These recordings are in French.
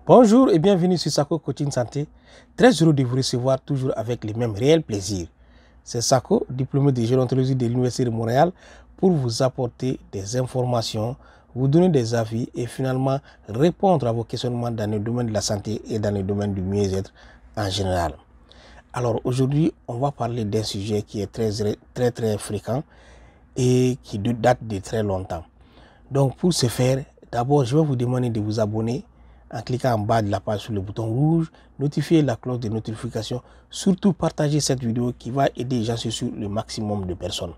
Bonjour et bienvenue sur Sako Coaching Santé. Très heureux de vous recevoir toujours avec les mêmes réels plaisirs. C'est Sako, diplômé de gérontologie de l'Université de Montréal, pour vous apporter des informations, vous donner des avis et finalement répondre à vos questionnements dans le domaine de la santé et dans le domaine du mieux-être en général. Alors aujourd'hui, on va parler d'un sujet qui est très fréquent et qui date de très longtemps. Donc pour ce faire, d'abord je vais vous demander de vous abonner en cliquant en bas de la page sur le bouton rouge, notifier la cloche de notification, surtout partager cette vidéo qui va aider j'en suis sûr le maximum de personnes.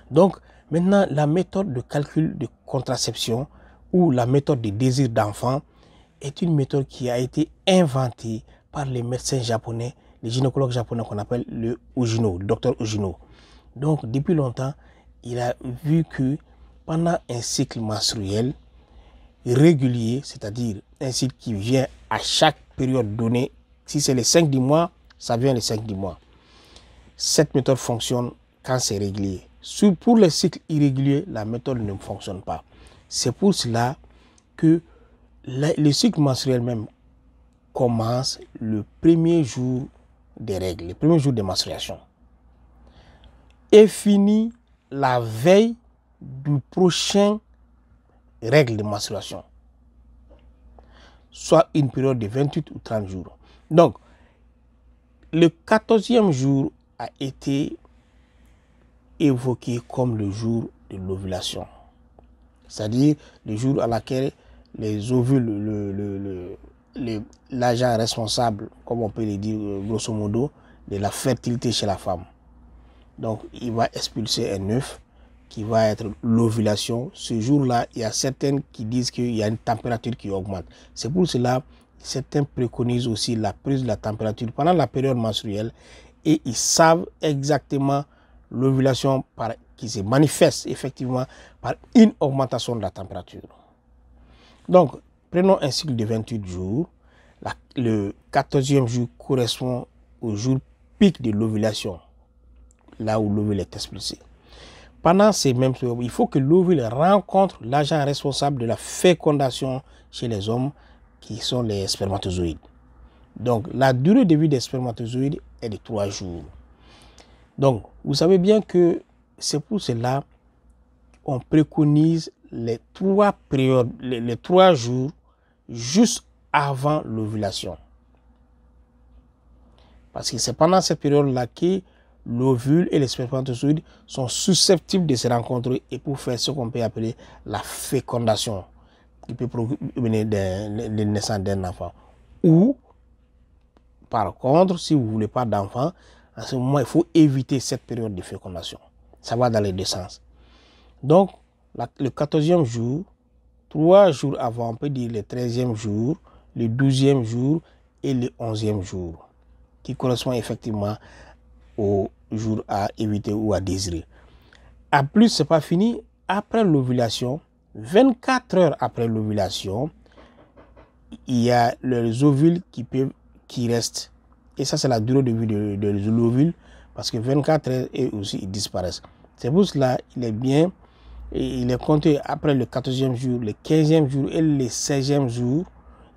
Donc maintenant la méthode de calcul de contraception ou la méthode de désir d'enfant est une méthode qui a été inventée par les médecins japonais, les gynécologues japonais qu'on appelle le Ujino, le docteur Ujino. Donc depuis longtemps, il a vu que pendant un cycle menstruel régulier, c'est-à-dire un cycle qui vient à chaque période donnée, si c'est les 5 du mois, ça vient les 5 du mois. Cette méthode fonctionne quand c'est régulier. Pour les cycles irréguliers, la méthode ne fonctionne pas. C'est pour cela que le cycle menstruel même commence le premier jour des règles, le premier jour de menstruation, et finit la veille du prochain règle de menstruation, soit une période de 28 ou 30 jours. Donc, le 14e jour a été évoqué comme le jour de l'ovulation, c'est-à-dire le jour à laquelle les ovules, l'agent responsable, comme on peut le dire grosso modo, de la fertilité chez la femme. Donc, il va expulser un œuf qui va être l'ovulation. Ce jour-là, il y a certaines qui disent qu'il y a une température qui augmente. C'est pour cela que certains préconisent aussi la prise de la température pendant la période menstruelle et ils savent exactement l'ovulation qui se manifeste effectivement par une augmentation de la température. Donc, prenons un cycle de 28 jours. Le 14e jour correspond au jour pic de l'ovulation, là où l'ovule est expulsé. Pendant ces mêmes périodes, il faut que l'ovule rencontre l'agent responsable de la fécondation chez les hommes, qui sont les spermatozoïdes. Donc, la durée de vie des spermatozoïdes est de 3 jours. Donc, vous savez bien que c'est pour cela qu'on préconise les 3 périodes, les 3 jours juste avant l'ovulation. Parce que c'est pendant cette période-là que l'ovule et les spermatozoïdes sont susceptibles de se rencontrer et pour faire ce qu'on peut appeler la fécondation, qui peut provenir de naissance d'un enfant. Ou, par contre, si vous ne voulez pas d'enfant, à ce moment, il faut éviter cette période de fécondation. Ça va dans les deux sens. Donc, le 14e jour, 3 jours avant, on peut dire le 13e jour, le 12e jour et le 11e jour, qui correspond effectivement au jour à éviter ou à désirer. En plus, ce n'est pas fini. Après l'ovulation, 24 heures après l'ovulation, il y a les ovules qui restent. Et ça, c'est la durée de vie de l'ovule, parce que 24 heures et aussi ils disparaissent. C'est pour cela qu'il est bien, il est compté après le 14e jour, le 15e jour et le 16e jour.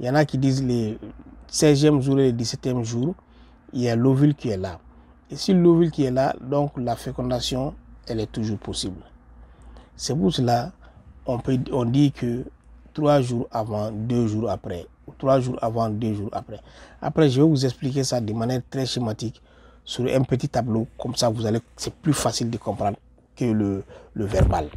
Il y en a qui disent le 16e jour et le 17e jour, il y a l'ovule qui est là. Et si l'ovule qui est là, donc la fécondation, elle est toujours possible. C'est pour cela on dit que 3 jours avant, 2 jours après, ou 3 jours avant, 2 jours après. Après, je vais vous expliquer ça de manière très schématique sur un petit tableau, comme ça c'est plus facile de comprendre que le verbal.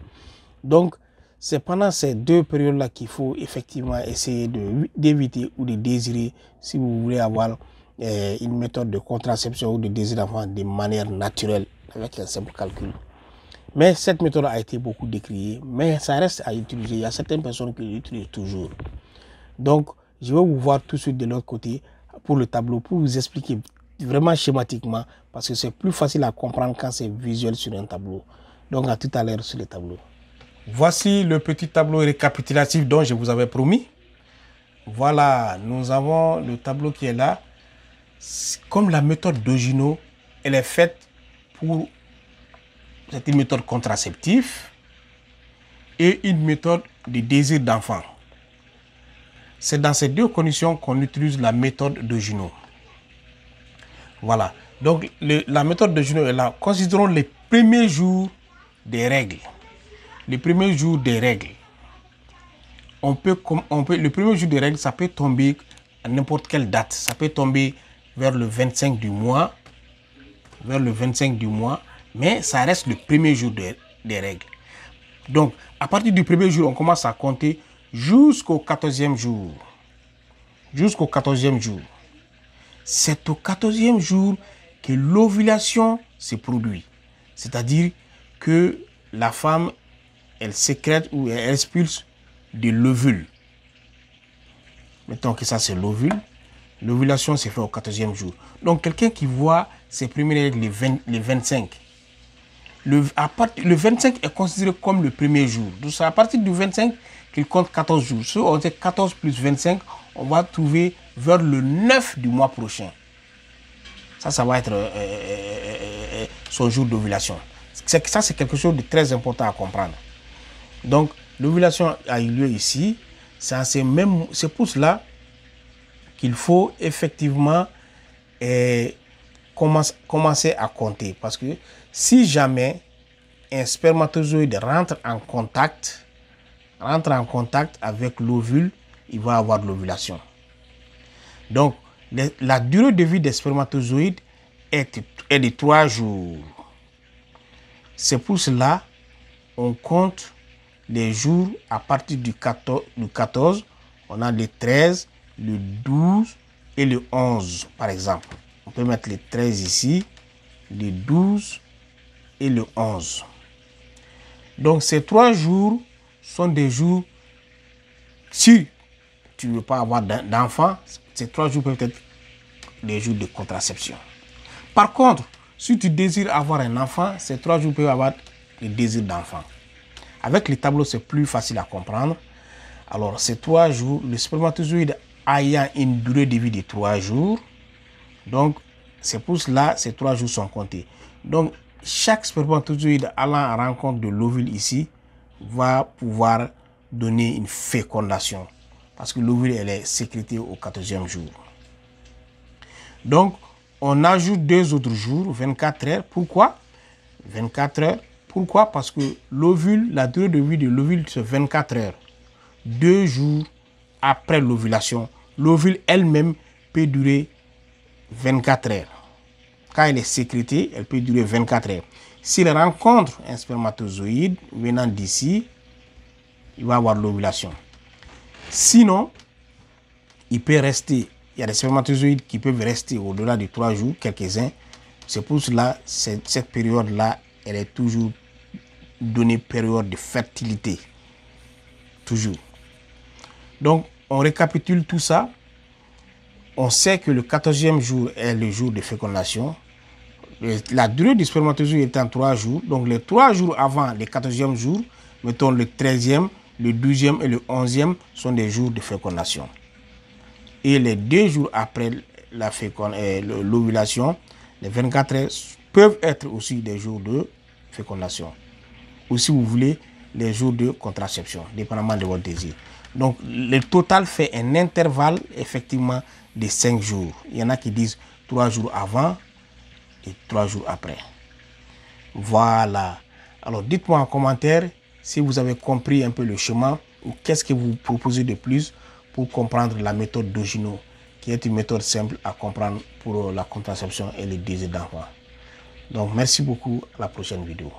Donc, c'est pendant ces 2 périodes-là qu'il faut effectivement essayer d'éviter ou de désirer si vous voulez avoir une méthode de contraception ou de désir d'enfant de manière naturelle avec un simple calcul. Mais cette méthode a été beaucoup décriée, mais ça reste à utiliser. Il y a certaines personnes qui l'utilisent toujours. Donc, je vais vous voir tout de suite de l'autre côté pour le tableau, pour vous expliquer vraiment schématiquement, parce que c'est plus facile à comprendre quand c'est visuel sur un tableau. Donc, à tout à l'heure sur le tableau. Voici le petit tableau récapitulatif dont je vous avais promis. Voilà, nous avons le tableau qui est là. Comme la méthode d'Ojino, elle est faite pour... C'est une méthode contraceptive et une méthode de désir d'enfant. c'est dans ces deux conditions qu'on utilise la méthode de Junot. Voilà. Donc, la méthode de Junot est là. Considérons les premiers jours des règles. Les premiers jours des règles. Le premier jour des règles, ça peut tomber à n'importe quelle date. Ça peut tomber vers le 25 du mois. Vers le 25 du mois. Mais ça reste le premier jour des règles. Donc, à partir du premier jour, on commence à compter jusqu'au 14e jour. Jusqu'au 14e jour. C'est au 14e jour que l'ovulation se produit. C'est-à-dire que la femme, elle sécrète ou elle expulse de l'ovule. Mettons que ça, c'est l'ovule. L'ovulation se fait au 14e jour. Donc, quelqu'un qui voit ses premières règles les 25, le 25 est considéré comme le premier jour. Donc, c'est à partir du 25 qu'il compte 14 jours. Si on dit 14 plus 25, on va trouver vers le 9 du mois prochain. Ça va être son jour d'ovulation. Ça, c'est quelque chose de très important à comprendre. Donc, l'ovulation a eu lieu ici. C'est pour cela qu'il faut effectivement commencer à compter. Parce que si jamais un spermatozoïde rentre en contact avec l'ovule, il va avoir de l'ovulation. Donc, la durée de vie des spermatozoïdes est de 3 jours. C'est pour cela qu'on compte les jours à partir du 14. On a le 13, le 12 et le 11, par exemple. On peut mettre le 13 ici, le 12 et le 11. Donc, ces 3 jours sont des jours, si tu ne veux pas avoir d'enfant, ces 3 jours peuvent être des jours de contraception. Par contre, si tu désires avoir un enfant, ces 3 jours peuvent avoir le désir d'enfant. Avec les tableaux, c'est plus facile à comprendre. Alors, ces 3 jours, le spermatozoïde ayant une durée de vie de 3 jours, donc c'est pour cela ces 3 jours sont comptés. Donc, chaque spermatozoïde allant à la rencontre de l'ovule ici va pouvoir donner une fécondation. Parce que l'ovule, elle est sécrétée au 14e jour. Donc, on ajoute 2 autres jours, 24 heures. Pourquoi 24 heures. Pourquoi? Parce que l'ovule, la durée de vie de l'ovule, c'est 24 heures. 2 jours après l'ovulation, l'ovule elle-même peut durer 24 heures. Quand elle est sécrétée, elle peut durer 24 heures. S'il rencontre un spermatozoïde venant d'ici, il va avoir l'ovulation. Sinon, il peut rester. Il y a des spermatozoïdes qui peuvent rester au-delà de 3 jours, quelques-uns. C'est pour cela, cette période-là, elle est toujours donnée période de fertilité. Toujours. Donc, on récapitule tout ça. On sait que le 14e jour est le jour de fécondation. La durée du spermatozoïde est en 3 jours. Donc, les 3 jours avant le 14e jour, mettons le 13e, le 12e et le 11e sont des jours de fécondation. Et les 2 jours après l'ovulation, les 24 heures peuvent être aussi des jours de fécondation. Ou si vous voulez, les jours de contraception, dépendamment de votre désir. Donc, le total fait un intervalle, effectivement, de 5 jours. Il y en a qui disent 3 jours avant et 3 jours après. Voilà. Alors, dites-moi en commentaire si vous avez compris un peu le chemin ou qu'est-ce que vous proposez de plus pour comprendre la méthode de Junot, qui est une méthode simple à comprendre pour la contraception et le désir d'enfant. Donc, merci beaucoup. À la prochaine vidéo.